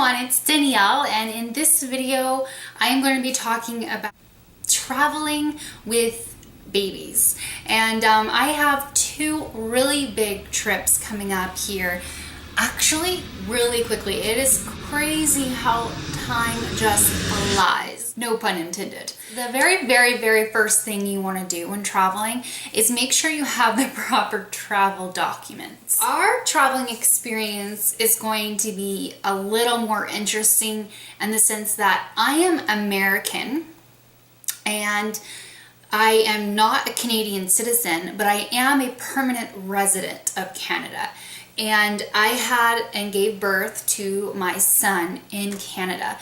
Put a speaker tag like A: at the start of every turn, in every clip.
A: everyone, it's Danielle, and in this video I am going to be talking about traveling with babies. And I have two really big trips coming up here. Actually, really quickly. It is crazy how time just flies. No pun intended. The very first thing you want to do when traveling is make sure you have the proper travel documents. Our traveling experience is going to be a little more interesting in the sense that I am American and I am not a Canadian citizen, but I am a permanent resident of Canada. And I had and gave birth to my son in Canada,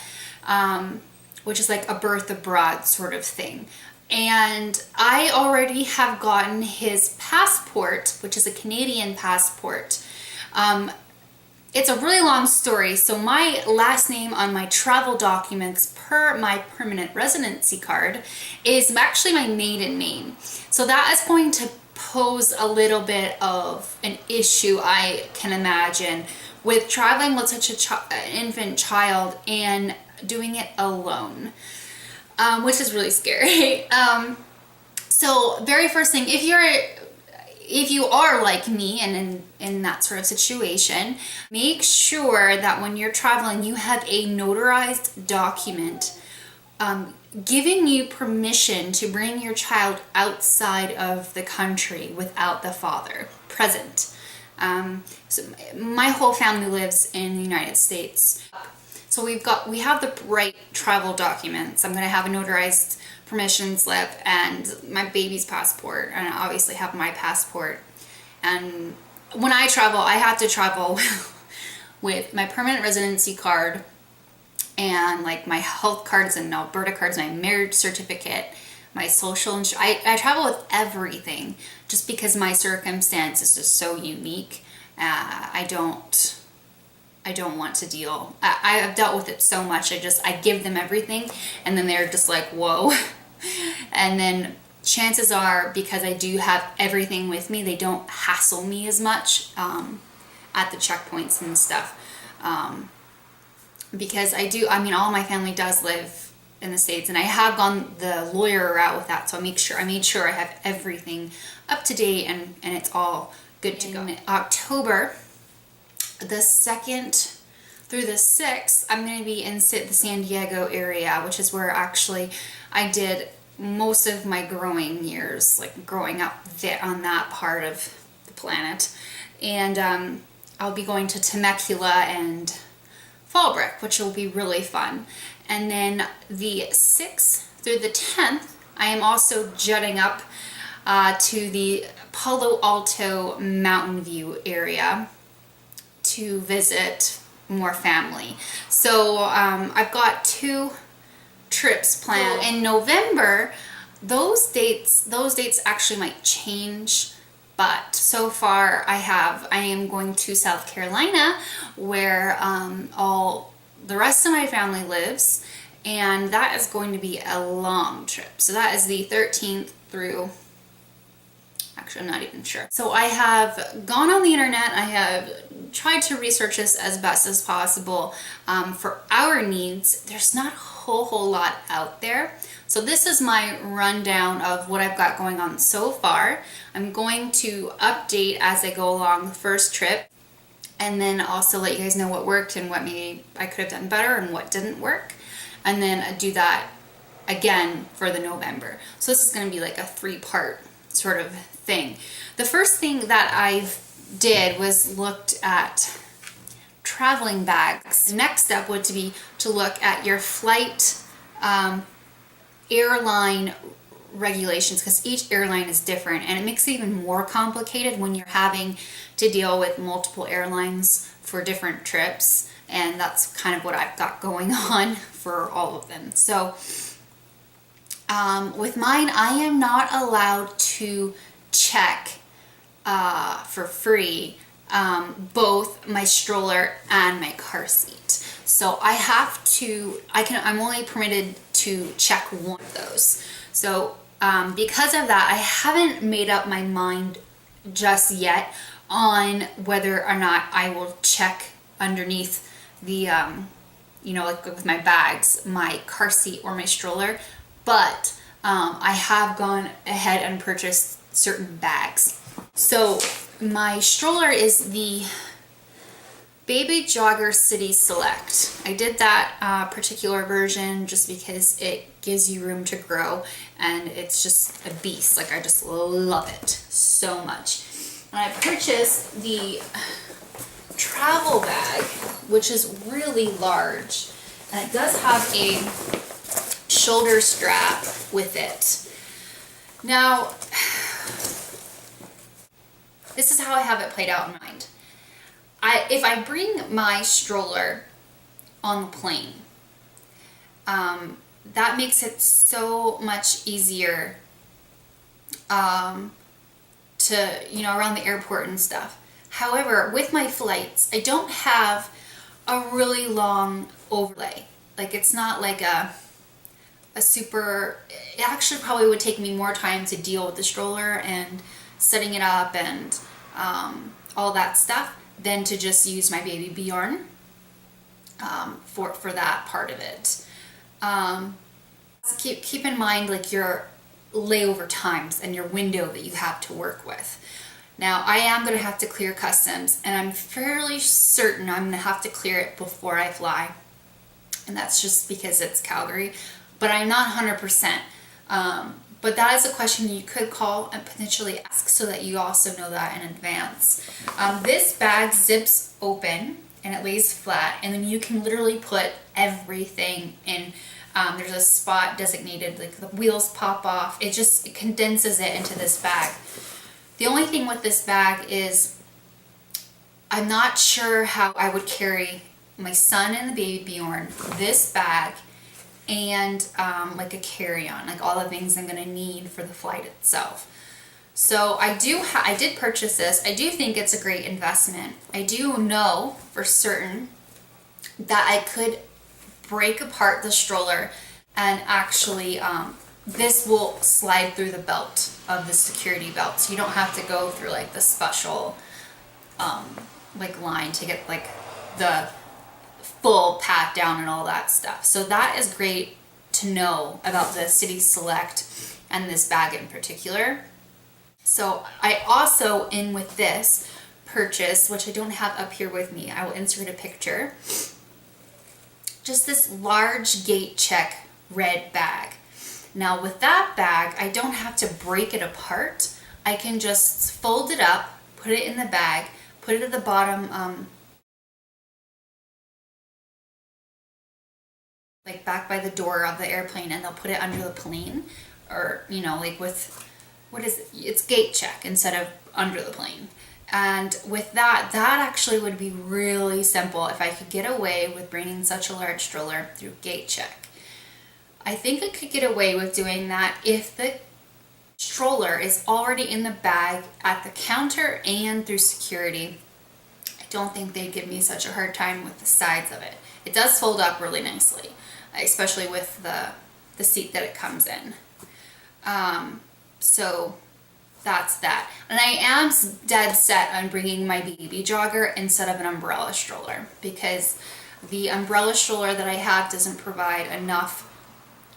A: which is like a birth abroad sort of thing. And I already have gotten his passport, which is a Canadian passport. It's a really long story, so my last name on my travel documents per my permanent residency card is actually my maiden name. So that is going to pose a little bit of an issue, I can imagine, with traveling with such an infant child and doing it alone, which is really scary. So very first thing, if you are like me and in that sort of situation, make sure that when you're traveling you have a notarized document giving you permission to bring your child outside of the country without the father present. So my whole family lives in the United States. So we have the right travel documents. I'm going to have a notarized permission slip and my baby's passport, and I obviously have my passport. And when I travel, I have to travel with my permanent residency card and like my health cards and Alberta cards, my marriage certificate, my social insurance. I travel with everything just because my circumstance is just so unique. I don't want to deal. I've dealt with it so much. I give them everything and then they're just like, whoa. And then chances are, because I do have everything with me, they don't hassle me as much at the checkpoints and stuff. Because all my family does live in the States, and I have gone the lawyer route with that, so I made sure I have everything up to date and it's all good to go. In October the 2nd through the 6th, I'm going to be in the San Diego area, which is where actually I did most of my growing years, like growing up there on that part of the planet. And I'll be going to Temecula and Fallbrook, which will be really fun. And then the 6th through the 10th, I am also jetting up to the Palo Alto Mountain View area to visit more family. So I've got 2 trips planned. In November, those dates actually might change, but so far I am going to South Carolina, where all the rest of my family lives, and that is going to be a long trip. So that is the 13th through, actually I'm not even sure. So I have gone on the internet, I have tried to research this as best as possible for our needs. There's not a whole lot out there. So this is my rundown of what I've got going on so far. I'm going to update as I go along the first trip, and then also let you guys know what worked and what maybe I could have done better and what didn't work, and then do that again for the November. So this is going to be like a 3-part sort of thing. The first thing that I did was looked at traveling bags. The next step would be to look at your flight airline regulations, because each airline is different, and it makes it even more complicated when you're having to deal with multiple airlines for different trips, and that's kind of what I've got going on for all of them. So with mine, I am not allowed to check for free both my stroller and my car seat. So I'm only permitted to check one of those. So because of that, I haven't made up my mind just yet on whether or not I will check underneath the you know, like with my bags, my car seat or my stroller, but I have gone ahead and purchased certain bags. So my stroller is the Baby Jogger City Select. I did that particular version just because it gives you room to grow, and it's just a beast. Like, I just love it so much. And I purchased the travel bag, which is really large, and it does have a shoulder strap with it. Now, this is how I have it played out in mind. If I bring my stroller on the plane, that makes it so much easier to, you know, around the airport and stuff. However, with my flights, I don't have a really long overlay. Like, it's not like a super, it actually probably would take me more time to deal with the stroller and setting it up and all that stuff than to just use my baby Bjorn for that part of it. Keep in mind, like, your layover times and your window that you have to work with. Now, I am going to have to clear customs, and I'm fairly certain I'm going to have to clear it before I fly, and that's just because it's Calgary, but I'm not 100%. But that is a question you could call and potentially ask, so that you also know that in advance. This bag zips open and it lays flat, and then you can literally put everything in. There's a spot designated, like the wheels pop off. It condenses it into this bag. The only thing with this bag is I'm not sure how I would carry my son and the baby Bjorn, this bag, and like a carry-on, like all the things I'm gonna need for the flight itself. So I did purchase this. I do think it's a great investment. I do know for certain that I could break apart the stroller, and actually this will slide through the belt of the security belt, so you don't have to go through like the special like line to get like the full pat down and all that stuff. So that is great to know about the City Select and this bag in particular. So I also, in with this purchase, which I don't have up here with me, I will insert a picture, just this large gate check red bag. Now with that bag, I don't have to break it apart. I can just fold it up, put it in the bag, put it at the bottom, like back by the door of the airplane, and they'll put it under the plane, or, you know, like with, what is it? It's gate check instead of under the plane. And with that actually would be really simple if I could get away with bringing such a large stroller through gate check. I think I could get away with doing that if the stroller is already in the bag at the counter and through security. I don't think they'd give me such a hard time with the sides of it. It does fold up really nicely, especially with the seat that it comes in. So that's that. And I am dead set on bringing my baby jogger instead of an umbrella stroller, because the umbrella stroller that I have doesn't provide enough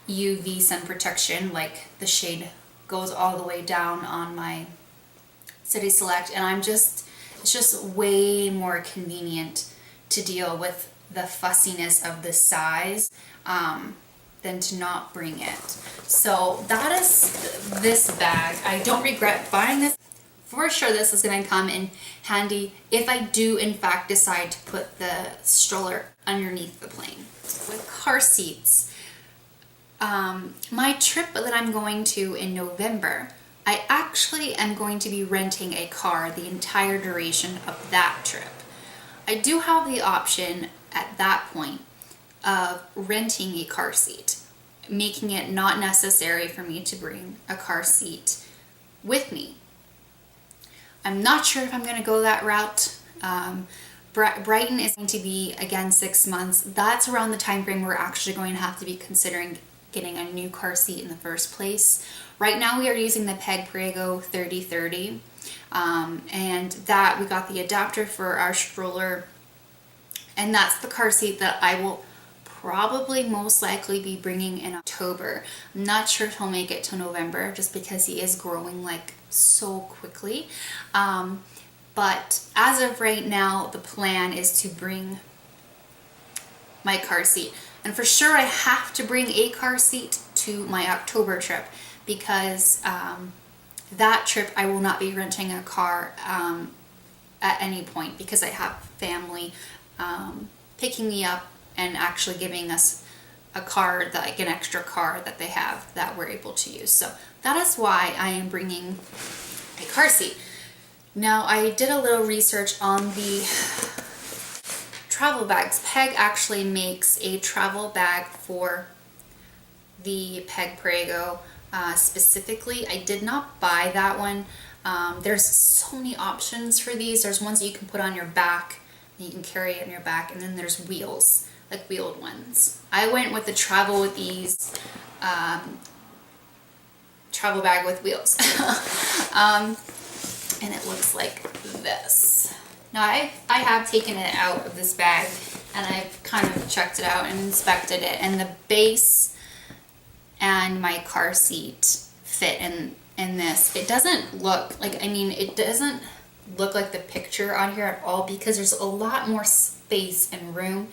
A: UV sun protection. Like, the shade goes all the way down on my City Select, and it's just way more convenient to deal with the fussiness of the size than to not bring it. So that is this bag. I don't regret buying this. For sure this is going to come in handy if I do in fact decide to put the stroller underneath the plane. With car seats, my trip that I'm going to in November, I actually am going to be renting a car the entire duration of that trip. I do have the option at that point of renting a car seat, making it not necessary for me to bring a car seat with me. I'm not sure if I'm going to go that route. Brighton is going to be, again, 6 months. That's around the time frame we're actually going to have to be considering getting a new car seat in the first place. Right now we are using the Peg Prego 3030, and that we got the adapter for our stroller, and that's the car seat that I will probably most likely be bringing in October. I'm not sure if he'll make it to November just because he is growing like so quickly. But as of right now, the plan is to bring my car seat. And for sure I have to bring a car seat to my October trip because that trip I will not be renting a car at any point because I have family picking me up and actually giving us a car, like an extra car that they have that we're able to use. So that is why I am bringing a car seat. Now I did a little research on the travel bags. Peg actually makes a travel bag for the Peg Perego specifically. I did not buy that one. There's so many options for these. There's ones that you can put on your back, and you can carry it on your back, and then there's wheels, like wheeled ones. I went with the Travel with Ease travel bag with wheels. And it looks like this. Now I have taken it out of this bag and I've kind of checked it out and inspected it, and the base and my car seat fit in this. It doesn't look like, I mean, it doesn't look like the picture on here at all because there's a lot more space and room.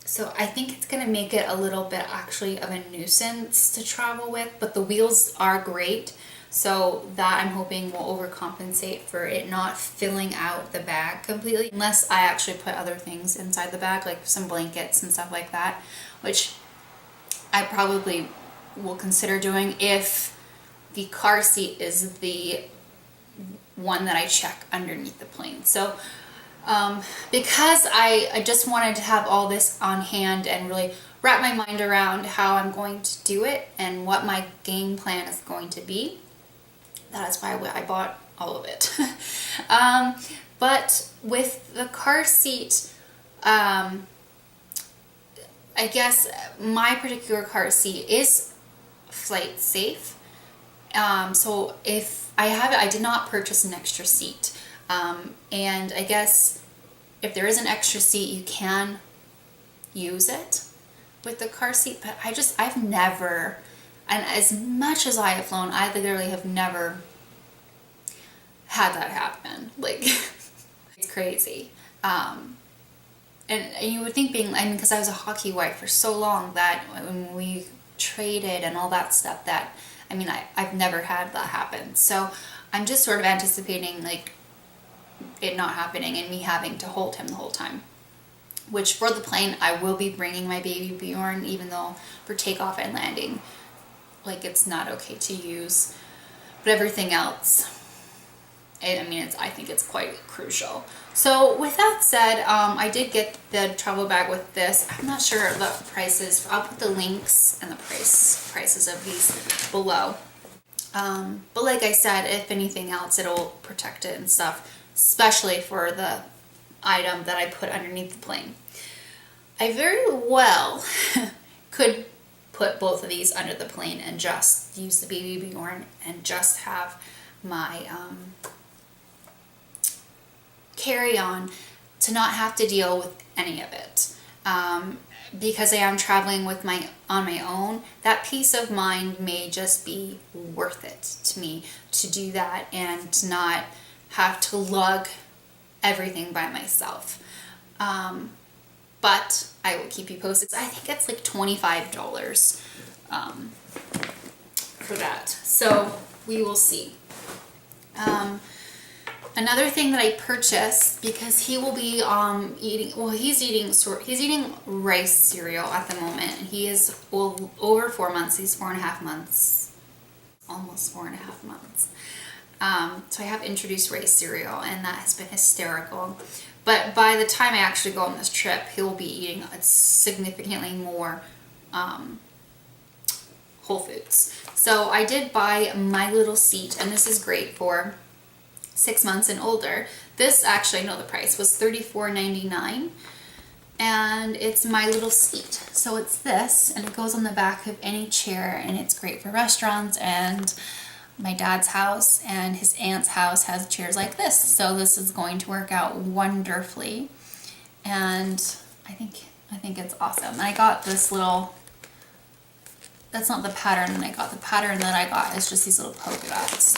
A: So I think it's gonna make it a little bit actually of a nuisance to travel with, but the wheels are great. So that I'm hoping will overcompensate for it not filling out the bag completely, unless I actually put other things inside the bag, like some blankets and stuff like that, which I probably will consider doing if the car seat is the one that I check underneath the plane. So because I just wanted to have all this on hand and really wrap my mind around how I'm going to do it and what my game plan is going to be, that is why I bought all of it. But with the car seat, I guess my particular car seat is flight safe. So if I have it, I did not purchase an extra seat. And I guess if there is an extra seat, you can use it with the car seat, but I've never, and as much as I have flown, I literally have never had that happen. Like, it's crazy. And you would think I mean, because I was a hockey wife for so long that when we traded and all that stuff, that, I mean, I've never had that happen. So I'm just sort of anticipating, like, it not happening and me having to hold him the whole time. Which, for the plane, I will be bringing my baby Bjorn, even though for takeoff and landing, like, it's not okay to use. But everything else, I mean, I think it's quite crucial. So with that said, I did get the travel bag with this. I'm not sure the prices. I'll put the links and the prices of these below. But like I said, if anything else, it'll protect it and stuff, especially for the item that I put underneath the plane. I very well could put both of these under the plane and just use the baby Bjorn and just have my carry-on to not have to deal with any of it. Because I am traveling with on my own, that peace of mind may just be worth it to me to do that and to not have to lug everything by myself. But I will keep you posted. I think it's like $25 for that. So we will see. Another thing that I purchased, because he will be eating, well, he's eating rice cereal at the moment. He is over 4 months. He's 4.5 months, almost 4.5 months. So I have introduced rice cereal, and that has been hysterical. But by the time I actually go on this trip, he'll be eating significantly more Whole Foods. So I did buy My Little Seat, and this is great for 6 months and older. This, actually, I know the price, was $34.99, and it's My Little Seat. So it's this, and it goes on the back of any chair, and it's great for restaurants, and my dad's house and his aunt's house has chairs like this. So this is going to work out wonderfully, and I think I think it's awesome. And I got this little, that's not the pattern that I got. The pattern that I got is just these little polka dots.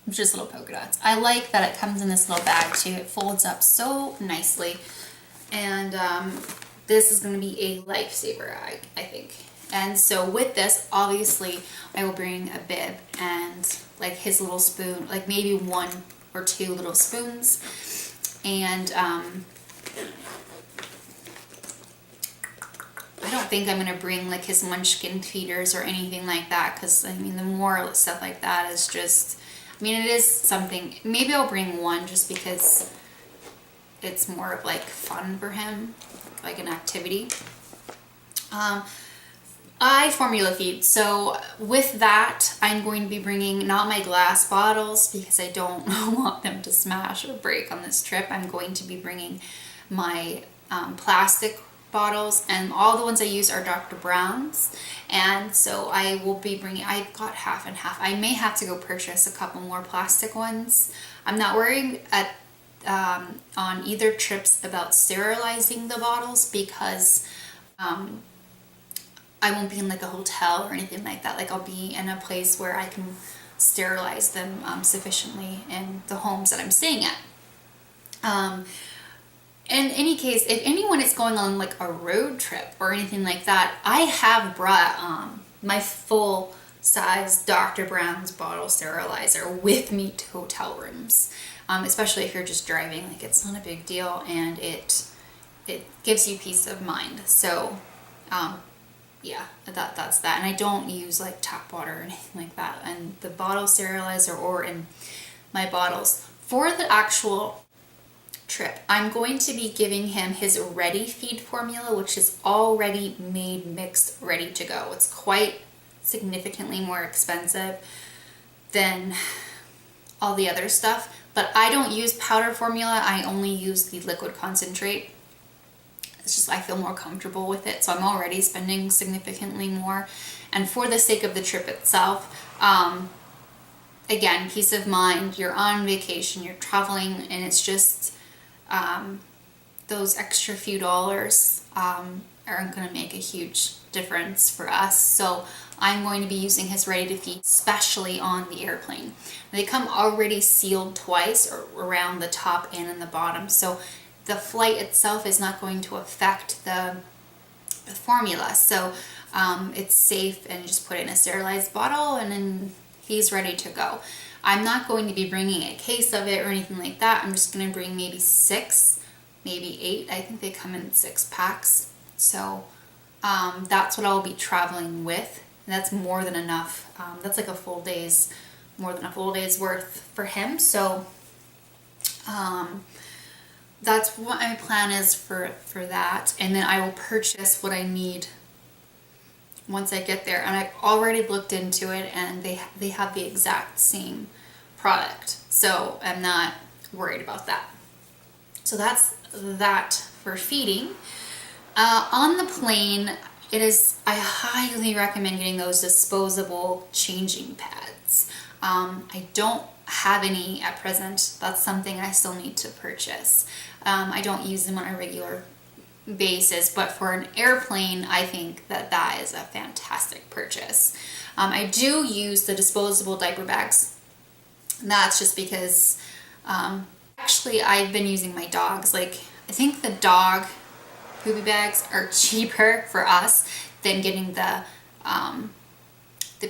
A: Just little polka dots. I like that it comes in this little bag too. It folds up so nicely. And this is going to be a lifesaver, I think. And so with this, obviously, I will bring a bib and like his little spoon, like maybe 1 or 2 little spoons. And I don't think I'm going to bring like his munchkin feeders or anything like that, because I mean the more stuff like that is just, I mean it is something, maybe I'll bring 1 just because it's more of like fun for him, like an activity. I formula feed, so with that I'm going to be bringing not my glass bottles because I don't want them to smash or break on this trip. I'm going to be bringing my plastic bottles, and all the ones I use are Dr. Brown's, and so I will be bringing, I've got half and half. I may have to go purchase a couple more plastic ones. I'm not worrying on either trips about sterilizing the bottles because I won't be in like a hotel or anything like that. Like I'll be in a place where I can sterilize them sufficiently in the homes that I'm staying at. In any case, if anyone is going on like a road trip or anything like that, I have brought my full size Dr. Brown's bottle sterilizer with me to hotel rooms. Especially if you're just driving, like it's not a big deal, and it gives you peace of mind. So yeah, that's that. And I don't use like tap water or anything like that. And the bottle sterilizer or in my bottles. For the actual trip, I'm going to be giving him his Ready Feed formula, which is already made, mixed, ready to go. It's quite significantly more expensive than all the other stuff, but I don't use powder formula. I only use the liquid concentrate. It's just, I feel more comfortable with it, so I'm already spending significantly more. And for the sake of the trip itself, again, peace of mind, you're on vacation, you're traveling, and it's just those extra few dollars aren't going to make a huge difference for us. So I'm going to be using his Ready to Feed, especially on the airplane. They come already sealed twice, or around the top and in the bottom, so the flight itself is not going to affect the formula. So it's safe, and you just put it in a sterilized bottle and then he's ready to go. I'm not going to be bringing a case of it or anything like that. I'm just going to bring maybe 6, maybe 8. I think they come in 6 packs. So that's what I'll be traveling with. And that's more than enough. That's like more than a full day's worth for him. So that's what my plan is for that. And then I will purchase what I need once I get there. And I've already looked into it, and they have the exact same product. So I'm not worried about that. So that's that for feeding. On the plane, I highly recommend getting those disposable changing pads. I don't have any at present. That's something I still need to purchase. I don't use them on a regular basis, but for an airplane, I think that is a fantastic purchase. I do use the disposable diaper bags. And that's just because actually I've been using my dogs. Like, I think the dog poopy bags are cheaper for us than getting the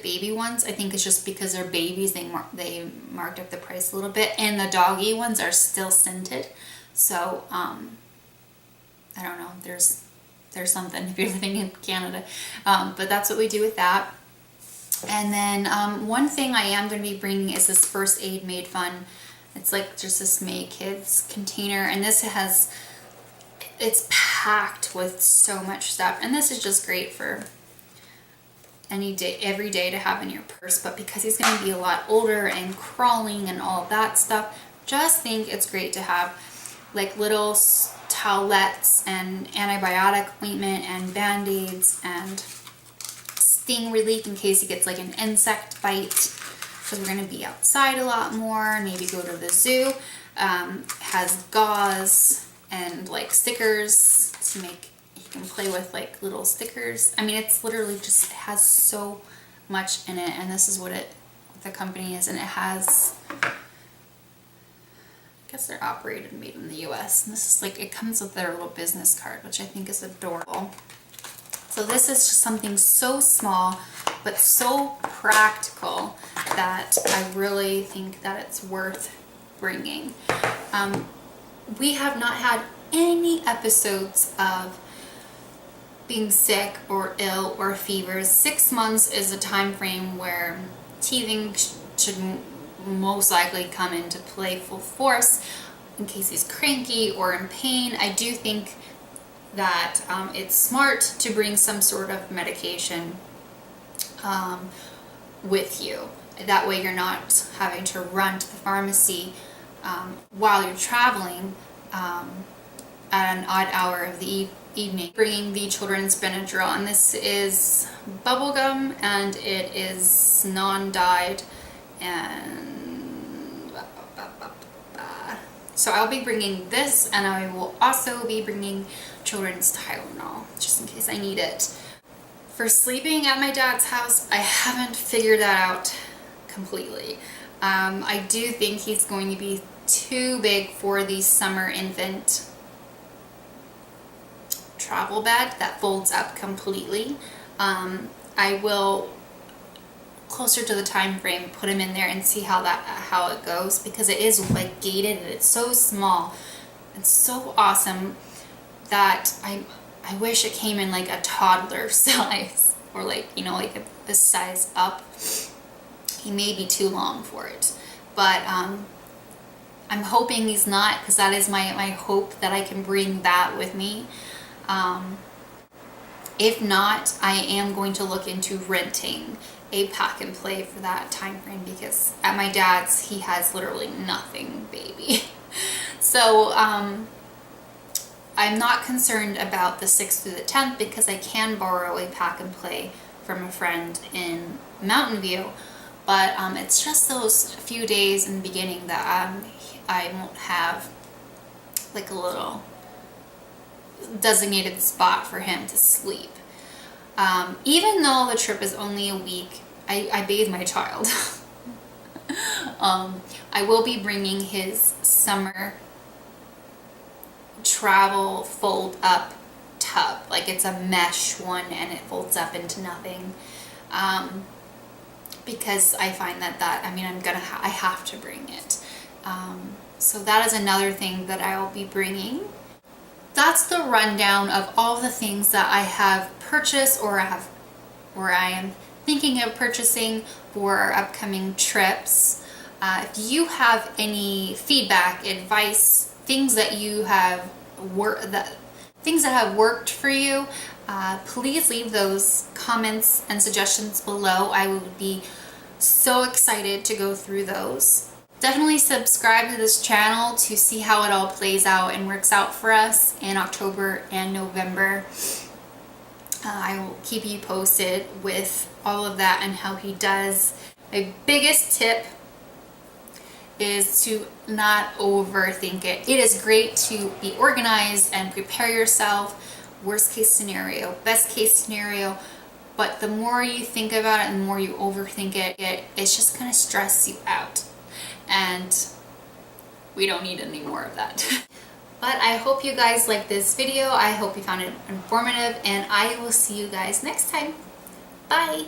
A: baby ones. I think it's just because they're babies, they marked up the price a little bit, and the doggy ones are still scented. So I don't know, there's something if you're living in Canada, but that's what we do with that. And then one thing I am going to be bringing is this First Aid Made Fun. It's like just this May Kids container, and it's packed with so much stuff, and this is just great for any day, every day to have in your purse. But because he's going to be a lot older and crawling and all that stuff, just think it's great to have like little towelettes and antibiotic ointment and band-aids and sting relief in case he gets like an insect bite, because we're going to be outside a lot more, maybe go to the zoo. Has gauze and like stickers to make, he can play with like little stickers. I mean, it's literally just, it has so much in it, and this is what the company is, and it has, I guess they're operated and made in the US, and this is like, it comes with their little business card, which I think is adorable. So this is just something so small but so practical that I really think that it's worth bringing. We have not had any episodes of being sick or ill or fevers. 6 months is a time frame where teething should most likely come into play full force in case he's cranky or in pain. I do think that it's smart to bring some sort of medication with you. That way you're not having to run to the pharmacy while you're traveling at an odd hour of the evening. Bringing the children's Benadryl, and this is bubblegum, and it is non-dyed, and so I'll be bringing this, and I will also be bringing children's Tylenol just in case I need it. For sleeping at my dad's house, I haven't figured that out completely. I do think he's going to be too big for the summer infant travel bed that folds up completely. I will, closer to the time frame, put him in there and see how it goes, because it is like gated and it's so small. It's so awesome that I wish it came in like a toddler size, or like, you know, like a size up. He may be too long for it, but I'm hoping he's not, because that is my hope, that I can bring that with me. If not, I am going to look into renting a pack and play for that time frame, because at my dad's he has literally nothing baby. So I'm not concerned about the 6th through the 10th, because I can borrow a pack and play from a friend in Mountain View, but it's just those few days in the beginning that I won't have like a little designated spot for him to sleep. Even though the trip is only a week, I bathe my child. I will be bringing his summer travel fold up tub. Like, it's a mesh one and it folds up into nothing. Because I find that I mean, I have to bring it. So that is another thing that I will be bringing. That's the rundown of all the things that I have purchased or I am thinking of purchasing for our upcoming trips. If you have any feedback, advice, things that you have things that have worked for you, please leave those comments and suggestions below. I would be so excited to go through those. Definitely subscribe to this channel to see how it all plays out and works out for us in October and November. I will keep you posted with all of that and how he does. My biggest tip is to not overthink it. It is great to be organized and prepare yourself. Worst case scenario, best case scenario. But the more you think about it and the more you overthink it, it's just gonna stress you out. And we don't need any more of that. But I hope you guys liked this video. I hope you found it informative, and I will see you guys next time. Bye!